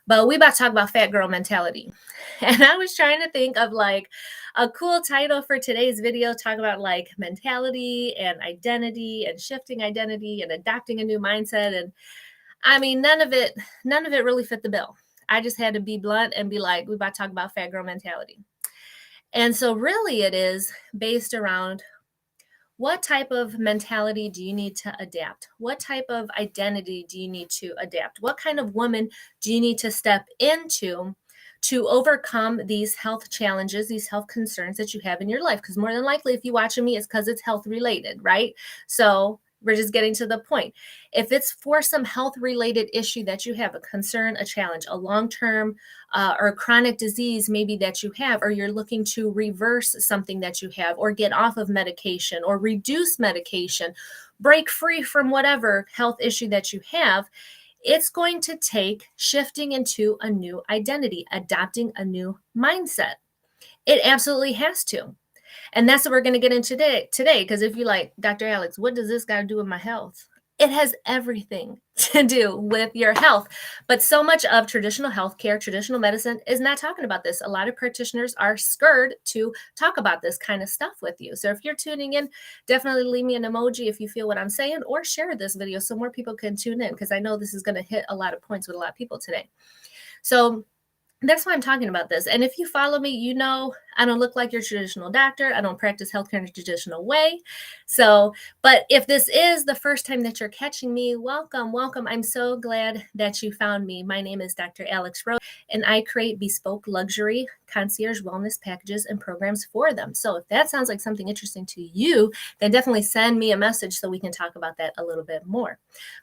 But we about to talk about fat girl mentality. And I was trying to think of like a cool title for today's video, talk about like mentality and identity and shifting identity and adopting a new mindset. And I mean, none of it really fit the bill. I just had to be blunt and be like, we about to talk about fat girl mentality. And so really it is based around what type of mentality do you need to adapt? What type of identity do you need to adapt? What kind of woman do you need to step into to overcome these health challenges, these health concerns that you have in your life? Because more than likely, if you're watching me, it's because it's health related, right? So we're just getting to the point. If it's for some health related issue that you have, a concern, a challenge, a long term or a chronic disease maybe that you have, or you're looking to reverse something that you have, or get off of medication, or reduce medication, break free from whatever health issue that you have, it's going to take shifting into a new identity, adopting a new mindset. It absolutely has to. And that's what we're going to get into today. Because if you're like, Dr. Alex, what does this got to do with my health? It has everything to do with your health. But so much of traditional healthcare, traditional medicine is not talking about this. A lot of practitioners are scared to talk about this kind of stuff with you. So if you're tuning in, definitely leave me an emoji if you feel what I'm saying, or share this video so more people can tune in, because I know this is going to hit a lot of points with a lot of people today. So that's why I'm talking about this. And if you follow me, you know I don't look like your traditional doctor. I don't practice healthcare in a traditional way. So, but if this is the first time that you're catching me, welcome, welcome. I'm so glad that you found me. My name is Dr. Alex Rose, and I create bespoke luxury concierge wellness packages and programs for them. So if that sounds like something interesting to you, then definitely send me a message so we can talk about that a little bit more.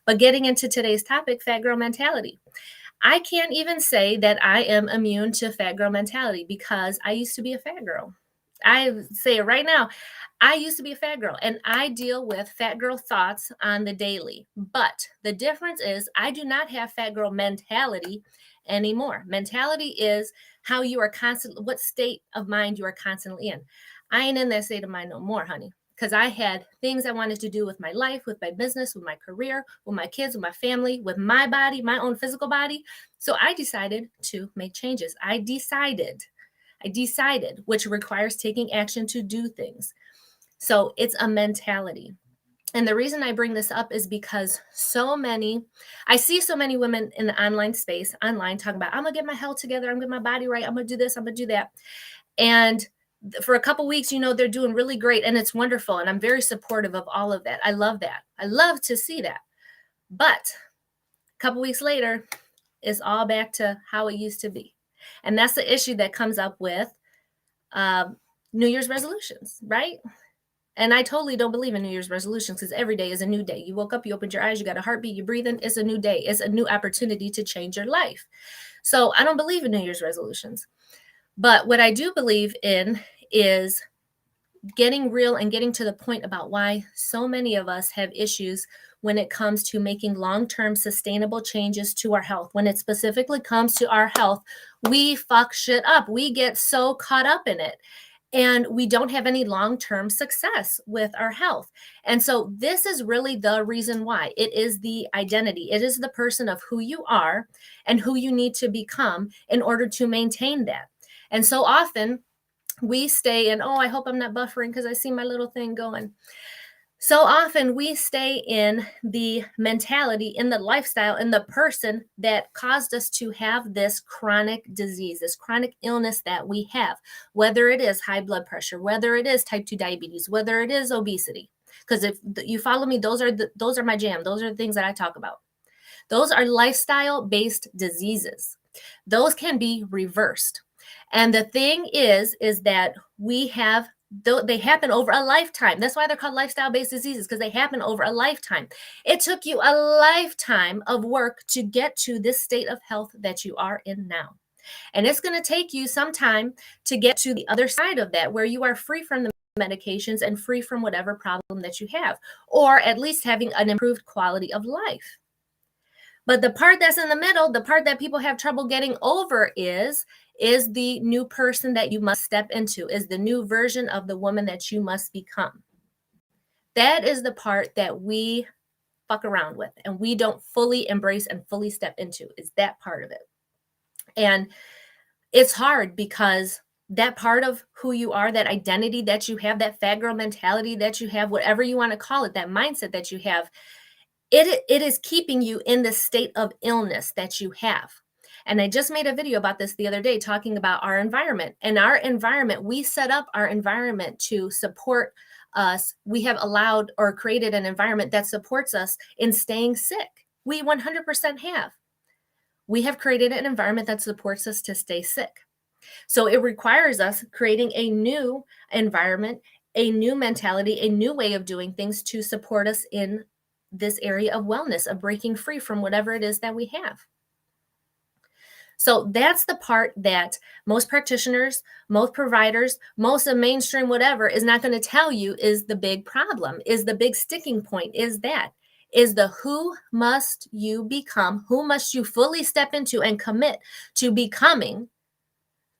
But getting into today's topic, fat girl mentality. I can't even say that I am immune to fat girl mentality, because I used to be a fat girl. I say it right now. I used to be a fat girl, and I deal with fat girl thoughts on the daily. But the difference is I do not have fat girl mentality anymore. Mentality is how you are constantly, what state of mind you are constantly in. I ain't in that state of mind no more, honey, because I had things I wanted to do with my life, with my business, with my career, with my kids, with my family, with my body, my own physical body. So I decided to make changes. I decided, which requires taking action to do things. So it's a mentality. And the reason I bring this up is because I see so many women in the online space, online, talking about, I'm going to get my health together. I'm going to get my body right. I'm going to do this. I'm going to do that. And for a couple weeks, they're doing really great, and it's wonderful. And I'm very supportive of all of that. I love that. I love to see that. But a couple weeks later, it's all back to how it used to be. And that's the issue that comes up with New Year's resolutions, right? And I totally don't believe in New Year's resolutions, because every day is a new day. You woke up, you opened your eyes, you got a heartbeat, you're breathing. It's a new day. It's a new opportunity to change your life. So I don't believe in New Year's resolutions. But what I do believe in is getting real and getting to the point about why so many of us have issues when it comes to making long-term sustainable changes to our health. When it specifically comes to our health, we fuck shit up. We get so caught up in it, and we don't have any long-term success with our health. And so this is really the reason why. It is the identity. It is the person of who you are and who you need to become in order to maintain that. And so often we stay in, oh, I hope I'm not buffering because I see my little thing going. So often we stay in the mentality, in the lifestyle, in the person that caused us to have this chronic disease, this chronic illness that we have, whether it is high blood pressure, whether it is type 2 diabetes, whether it is obesity. Because if you follow me, those are my jam. Those are the things that I talk about. Those are lifestyle-based diseases. Those can be reversed. And the thing is that they happen over a lifetime. That's why they're called lifestyle-based diseases, because they happen over a lifetime. It took you a lifetime of work to get to this state of health that you are in now. And it's going to take you some time to get to the other side of that, where you are free from the medications and free from whatever problem that you have, or at least having an improved quality of life. But the part that's in the middle, the part that people have trouble getting over is the new person that you must step into, is the new version of the woman that you must become. That is the part that we fuck around with and we don't fully embrace and fully step into, is that part of it. And it's hard because that part of who you are, that identity that you have, that fat girl mentality that you have, whatever you want to call it, that mindset that you have, it is keeping you in the state of illness that you have. And I just made a video about this the other day, talking about our environment. And our environment, we set up our environment to support us. We have allowed or created an environment that supports us in staying sick. We 100% have. We have created an environment that supports us to stay sick. So it requires us creating a new environment, a new mentality, a new way of doing things to support us in this area of wellness, of breaking free from whatever it is that we have. So that's the part that most practitioners, most providers, most of mainstream whatever is not going to tell you is the big problem, is the big sticking point, is the who must you become, who must you fully step into and commit to becoming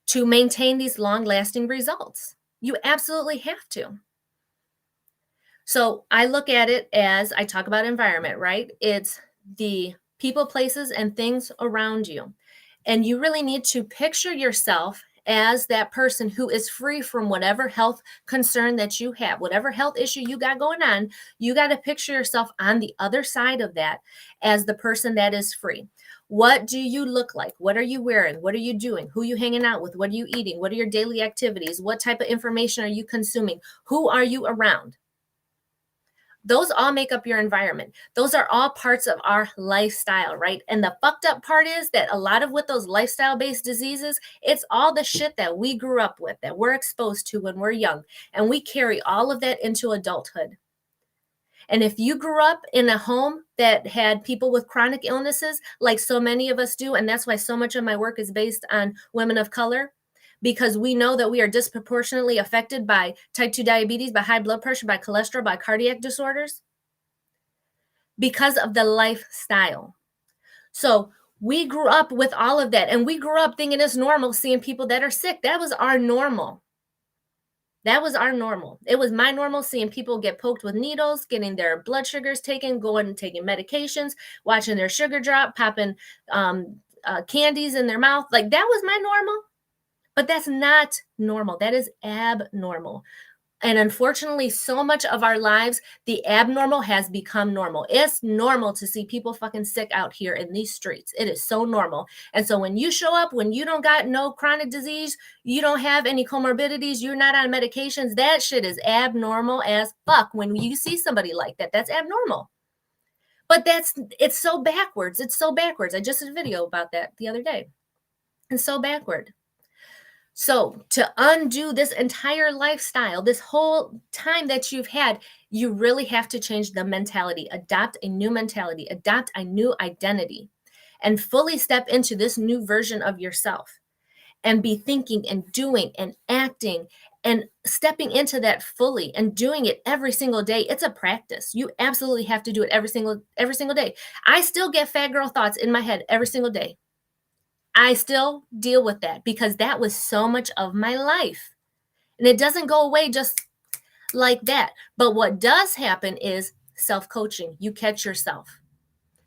to maintain these long-lasting results. You absolutely have to. So I look at it as, I talk about environment, right? It's the people, places, and things around you. And you really need to picture yourself as that person who is free from whatever health concern that you have, whatever health issue you got going on. You got to picture yourself on the other side of that as the person that is free. What do you look like? What are you wearing? What are you doing? Who are you hanging out with? What are you eating? What are your daily activities? What type of information are you consuming? Who are you around? Those all make up your environment. Those are all parts of our lifestyle, right? And the fucked up part is that a lot of with those lifestyle-based diseases, it's all the shit that we grew up with, that we're exposed to when we're young. And we carry all of that into adulthood. And if you grew up in a home that had people with chronic illnesses, like so many of us do, and that's why so much of my work is based on women of color, because we know that we are disproportionately affected by type 2 diabetes, by high blood pressure, by cholesterol, by cardiac disorders, because of the lifestyle. So we grew up with all of that, and we grew up thinking it's normal seeing people that are sick. That was our normal. That was our normal. It was my normal seeing people get poked with needles, getting their blood sugars taken, going and taking medications, watching their sugar drop, popping candies in their mouth. Like, that was my normal. But that's not normal. That is abnormal. And unfortunately, so much of our lives, the abnormal has become normal. It's normal to see people fucking sick out here in these streets. It is so normal. And so when you show up, when you don't got no chronic disease, you don't have any comorbidities, you're not on medications, that shit is abnormal as fuck. When you see somebody like that, that's abnormal. But it's so backwards. It's so backwards. I just did a video about that the other day. It's so backward. So to undo this entire lifestyle, this whole time that you've had, you really have to change the mentality, adopt a new mentality, adopt a new identity, and fully step into this new version of yourself and be thinking and doing and acting and stepping into that fully and doing it every single day. It's a practice. You absolutely have to do it every single day. I still get fat girl thoughts in my head every single day. I still deal with that because that was so much of my life. And it doesn't go away just like that. But what does happen is self-coaching. You catch yourself.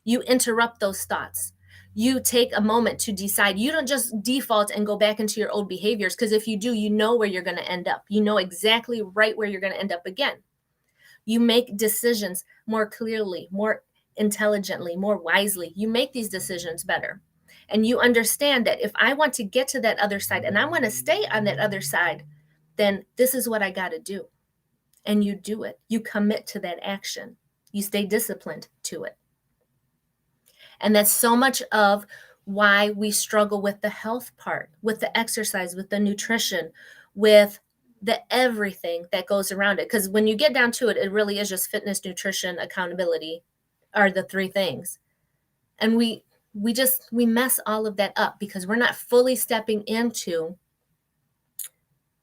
You interrupt those thoughts. You take a moment to decide. You don't just default and go back into your old behaviors, because if you do, you know where you're going to end up. You know exactly right where you're going to end up again. You make decisions more clearly, more intelligently, more wisely. You make these decisions better. And you understand that if I want to get to that other side and I want to stay on that other side, then this is what I got to do. And you do it. You commit to that action. You stay disciplined to it. And that's so much of why we struggle with the health part, with the exercise, with the nutrition, with the everything that goes around it. Because when you get down to it, it really is just fitness, nutrition, accountability are the three things. And we mess all of that up because we're not fully stepping into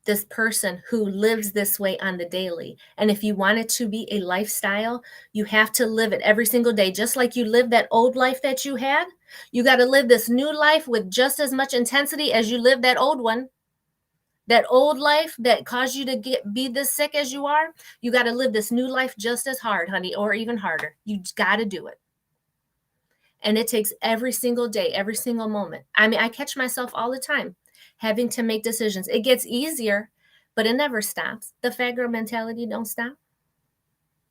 this person who lives this way on the daily. And if you want it to be a lifestyle, you have to live it every single day. Just like you lived that old life that you had, you got to live this new life with just as much intensity as you lived that old one. That old life that caused you to be this sick as you are, you got to live this new life just as hard, honey, or even harder. You got to do it. And it takes every single day, every single moment. I mean, I catch myself all the time having to make decisions. It gets easier, but it never stops. The fat girl mentality don't stop.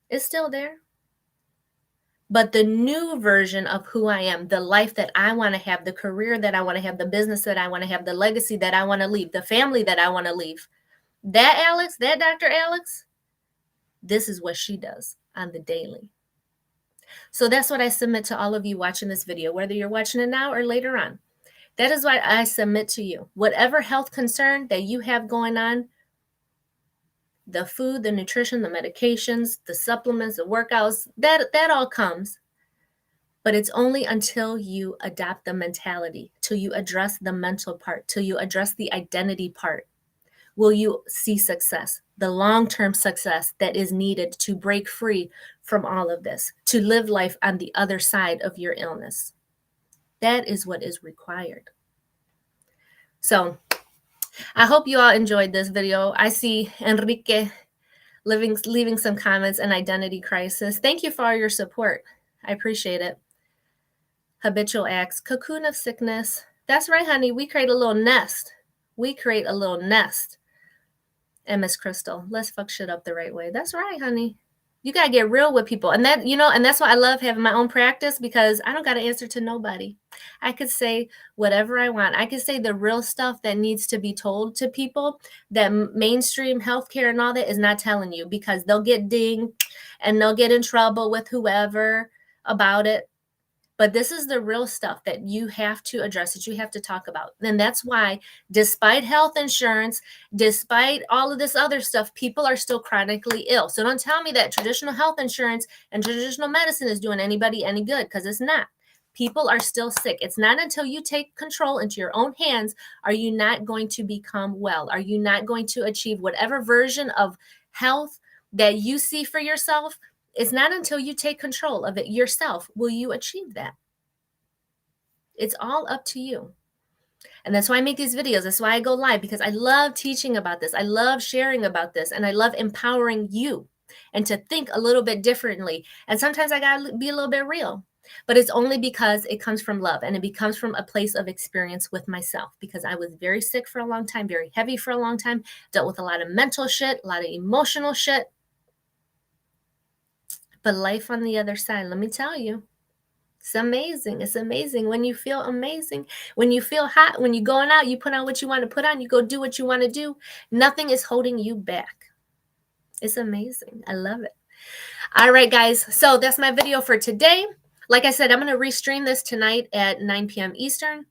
It's still there. But the new version of who I am, the life that I want to have, the career that I want to have, the business that I want to have, the legacy that I want to leave, the family that I want to leave, that Alex, that Dr. Alex, this is what she does on the daily. So that's what I submit to all of you watching this video, whether you're watching it now or later on. That is what I submit to you. Whatever health concern that you have going on, the food, the nutrition, the medications, the supplements, the workouts, that all comes. But it's only until you adopt the mentality, till you address the mental part, till you address the identity part, will you see success, the long-term success that is needed to break free from all of this, to live life on the other side of your illness. That is what is required. So I hope you all enjoyed this video. I see Enrique leaving some comments, an identity crisis. Thank you for all your support. I appreciate it. Habitual acts, cocoon of sickness. That's right, honey. We create a little nest. We create a little nest. And Miss Crystal, let's fuck shit up the right way. That's right, honey. You got to get real with people. And that, and that's why I love having my own practice, because I don't got to answer to nobody. I could say whatever I want. I could say the real stuff that needs to be told to people that mainstream healthcare and all that is not telling you, because they'll get dinged and they'll get in trouble with whoever about it. But this is the real stuff that you have to address, that you have to talk about. And that's why, despite health insurance, despite all of this other stuff, people are still chronically ill. So don't tell me that traditional health insurance and traditional medicine is doing anybody any good, because it's not. People are still sick. It's not until you take control into your own hands are you not going to become well. Are you not going to achieve whatever version of health that you see for yourself? It's not until you take control of it yourself will you achieve that. It's all up to you. And that's why I make these videos. That's why I go live, because I love teaching about this. I love sharing about this, and I love empowering you and to think a little bit differently. And sometimes I got to be a little bit real, but it's only because it comes from love, and it becomes from a place of experience with myself, because I was very sick for a long time, very heavy for a long time, dealt with a lot of mental shit, a lot of emotional shit. But life on the other side, let me tell you, it's amazing. It's amazing when you feel amazing, when you feel hot, when you're going out, you put on what you want to put on, you go do what you want to do. Nothing is holding you back. It's amazing. I love it. All right, guys. So that's my video for today. Like I said, I'm going to restream this tonight at 9 p.m. Eastern.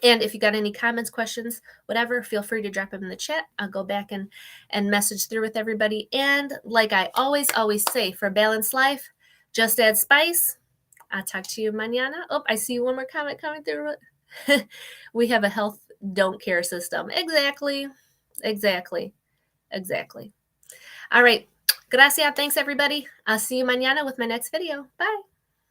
And if you got any comments, questions, whatever, feel free to drop them in the chat. I'll go back and message through with everybody. And like I always say, for balanced life, just add spice. I'll talk to you mañana. Oh, I see one more comment coming through. We have a health don't care system. Exactly. All right. Gracias. Thanks, everybody. I'll see you mañana with my next video. Bye.